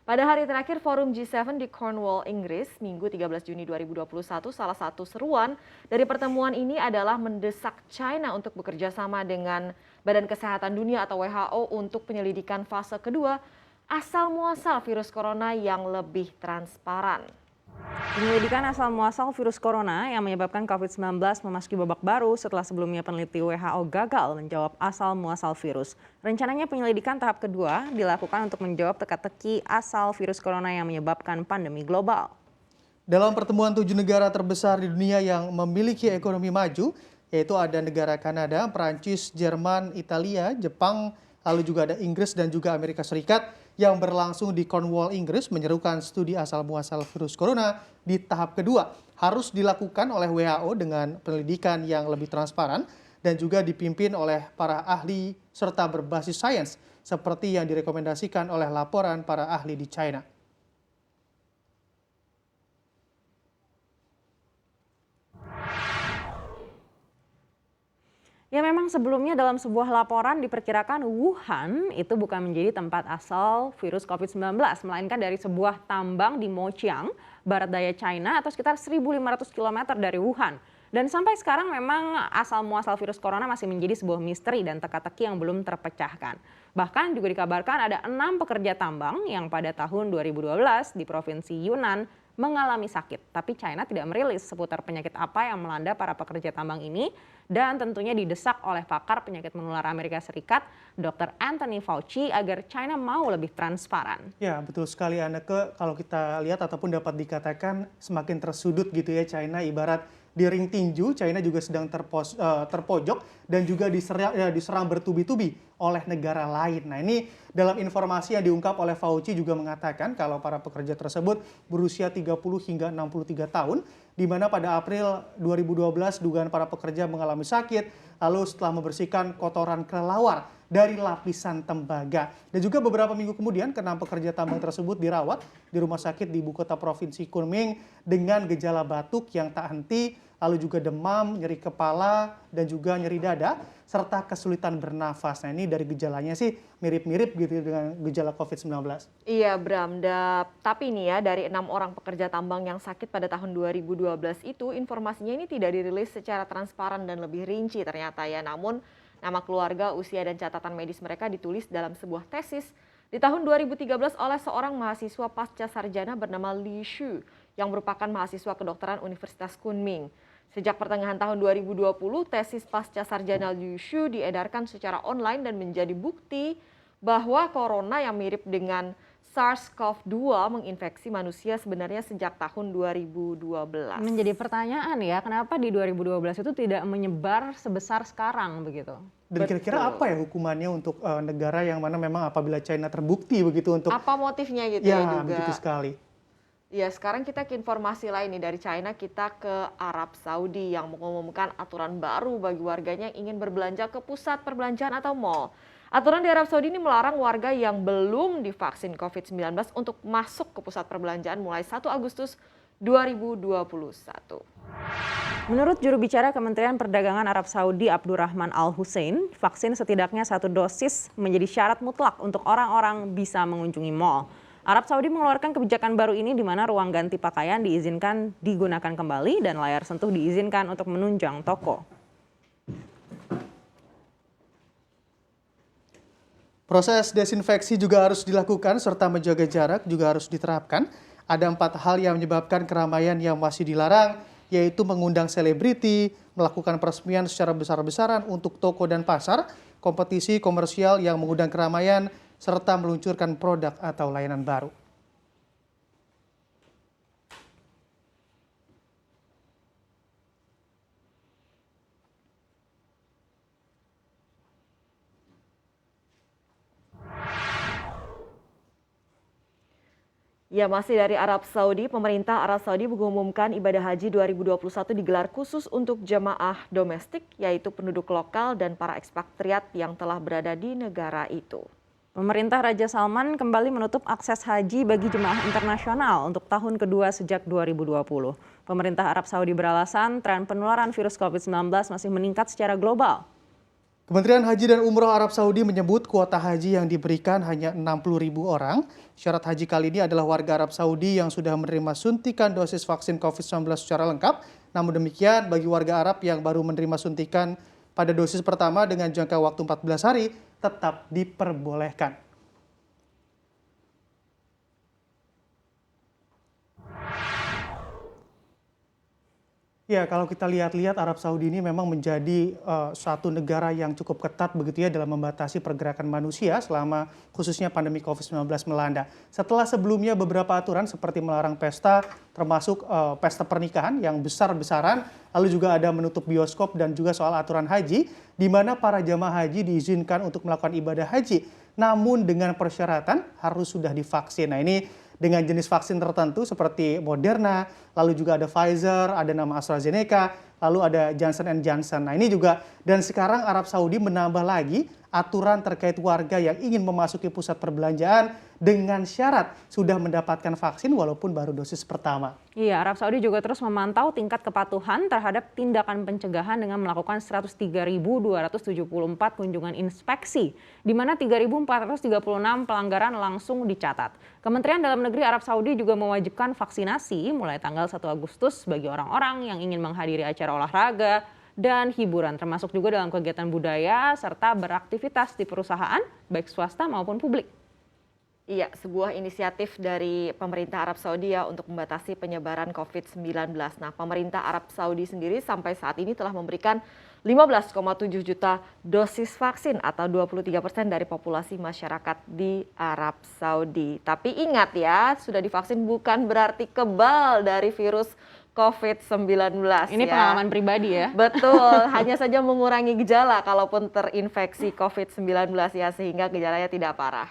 Pada hari terakhir Forum G7 di Cornwall, Inggris, Minggu 13 Juni 2021, salah satu seruan dari pertemuan ini adalah mendesak China untuk bekerja sama dengan Badan Kesehatan Dunia atau WHO untuk penyelidikan fase kedua asal-muasal virus corona yang lebih transparan. Penyelidikan asal-muasal virus corona yang menyebabkan COVID-19 memasuki babak baru setelah sebelumnya peneliti WHO gagal menjawab asal-muasal virus. Rencananya penyelidikan tahap kedua dilakukan untuk menjawab teka-teki asal virus corona yang menyebabkan pandemi global. Dalam pertemuan 7 negara terbesar di dunia yang memiliki ekonomi maju, yaitu ada negara Kanada, Perancis, Jerman, Italia, Jepang, lalu juga ada Inggris dan juga Amerika Serikat, yang berlangsung di Cornwall, Inggris, menyerukan studi asal-muasal virus corona di tahap kedua harus dilakukan oleh WHO dengan penyelidikan yang lebih transparan dan juga dipimpin oleh para ahli serta berbasis sains seperti yang direkomendasikan oleh laporan para ahli di China. Ya memang sebelumnya dalam sebuah laporan diperkirakan Wuhan itu bukan menjadi tempat asal virus COVID-19, melainkan dari sebuah tambang di Moqiang, barat daya China atau sekitar 1.500 km dari Wuhan. Dan sampai sekarang memang asal-muasal virus corona masih menjadi sebuah misteri dan teka-teki yang belum terpecahkan. Bahkan juga dikabarkan ada 6 pekerja tambang yang pada tahun 2012 di Provinsi Yunnan mengalami sakit, tapi China tidak merilis seputar penyakit apa yang melanda para pekerja tambang ini dan tentunya didesak oleh pakar penyakit menular Amerika Serikat, Dr. Anthony Fauci, agar China mau lebih transparan. Ya, betul sekali Anneke, kalau kita lihat ataupun dapat dikatakan semakin tersudut gitu ya China, ibarat di ring tinju, China juga sedang terpojok dan juga diserang bertubi-tubi oleh negara lain. Nah ini dalam informasi yang diungkap oleh Fauci juga mengatakan kalau para pekerja tersebut berusia 30 hingga 63 tahun, di mana pada April 2012 dugaan para pekerja mengalami sakit, lalu setelah membersihkan kotoran kelelawar dari lapisan tembaga. Dan juga beberapa minggu kemudian, ke-6 pekerja tambang tersebut dirawat di rumah sakit di ibu kota provinsi Kunming dengan gejala batuk yang tak henti, lalu juga demam, nyeri kepala, dan juga nyeri dada, serta kesulitan bernafas. Nah ini dari gejalanya sih mirip-mirip gitu dengan gejala COVID-19. Iya Bram, tapi nih ya dari 6 orang pekerja tambang yang sakit pada tahun 2012 itu informasinya ini tidak dirilis secara transparan dan lebih rinci ternyata ya. Namun nama keluarga, usia dan catatan medis mereka ditulis dalam sebuah tesis di tahun 2013 oleh seorang mahasiswa pasca sarjana bernama Li Shu yang merupakan mahasiswa kedokteran Universitas Kunming. Sejak pertengahan tahun 2020, tesis pasca sarjana Li Shu diedarkan secara online dan menjadi bukti bahwa corona yang mirip dengan SARS-CoV-2 menginfeksi manusia sebenarnya sejak tahun 2012. Menjadi pertanyaan ya, kenapa di 2012 itu tidak menyebar sebesar sekarang begitu? Dan kira-kira apa ya hukumannya untuk negara yang mana memang apabila China terbukti begitu untuk... Apa motifnya gitu ya juga? Begitu sekali. Ya, sekarang kita ke informasi lain nih dari China, kita ke Arab Saudi yang mengumumkan aturan baru bagi warganya yang ingin berbelanja ke pusat perbelanjaan atau mall. Aturan di Arab Saudi ini melarang warga yang belum divaksin COVID-19 untuk masuk ke pusat perbelanjaan mulai 1 Agustus 2021. Menurut juru bicara Kementerian Perdagangan Arab Saudi Abdurrahman Al Hussein, vaksin setidaknya 1 dosis menjadi syarat mutlak untuk orang-orang bisa mengunjungi mall. Arab Saudi mengeluarkan kebijakan baru ini di mana ruang ganti pakaian diizinkan digunakan kembali dan layar sentuh diizinkan untuk menunjang toko. Proses desinfeksi juga harus dilakukan serta menjaga jarak juga harus diterapkan. Ada 4 hal yang menyebabkan keramaian yang masih dilarang, yaitu mengundang selebriti, melakukan peresmian secara besar-besaran untuk toko dan pasar, kompetisi komersial yang mengundang keramaian, serta meluncurkan produk atau layanan baru. Ya, masih dari Arab Saudi, pemerintah Arab Saudi mengumumkan ibadah haji 2021 digelar khusus untuk jemaah domestik, yaitu penduduk lokal dan para ekspatriat yang telah berada di negara itu. Pemerintah Raja Salman kembali menutup akses haji bagi jemaah internasional untuk tahun kedua sejak 2020. Pemerintah Arab Saudi beralasan tren penularan virus COVID-19 masih meningkat secara global. Kementerian Haji dan Umroh Arab Saudi menyebut kuota haji yang diberikan hanya 60.000 orang. Syarat haji kali ini adalah warga Arab Saudi yang sudah menerima suntikan dosis vaksin COVID-19 secara lengkap. Namun demikian, bagi warga Arab yang baru menerima suntikan pada dosis pertama dengan jangka waktu 14 hari tetap diperbolehkan. Ya, kalau kita lihat-lihat Arab Saudi ini memang menjadi suatu negara yang cukup ketat begitu ya dalam membatasi pergerakan manusia selama khususnya pandemi COVID-19 melanda. Setelah sebelumnya beberapa aturan seperti melarang pesta, termasuk pesta pernikahan yang besar-besaran, lalu juga ada menutup bioskop dan juga soal aturan haji, di mana para jamaah haji diizinkan untuk melakukan ibadah haji, namun dengan persyaratan harus sudah divaksin. Nah ini dengan jenis vaksin tertentu seperti Moderna, lalu juga ada Pfizer, ada nama AstraZeneca, lalu ada Johnson & Johnson. Nah ini juga, dan sekarang Arab Saudi menambah lagi aturan terkait warga yang ingin memasuki pusat perbelanjaan dengan syarat sudah mendapatkan vaksin walaupun baru dosis pertama. Iya, Arab Saudi juga terus memantau tingkat kepatuhan terhadap tindakan pencegahan dengan melakukan 103.274 kunjungan inspeksi, di mana 3.436 pelanggaran langsung dicatat. Kementerian Dalam Negeri Arab Saudi juga mewajibkan vaksinasi mulai tanggal 1 Agustus bagi orang-orang yang ingin menghadiri acara olahraga dan hiburan, termasuk juga dalam kegiatan budaya serta beraktivitas di perusahaan, baik swasta maupun publik. Iya, sebuah inisiatif dari pemerintah Arab Saudi ya untuk membatasi penyebaran COVID-19. Nah, pemerintah Arab Saudi sendiri sampai saat ini telah memberikan 15,7 juta dosis vaksin atau 23% dari populasi masyarakat di Arab Saudi. Tapi ingat ya, sudah divaksin bukan berarti kebal dari virus COVID-19. Ini ya. pengalaman pribadi ya. Betul, hanya saja mengurangi gejala kalaupun terinfeksi COVID-19 ya, sehingga gejalanya tidak parah.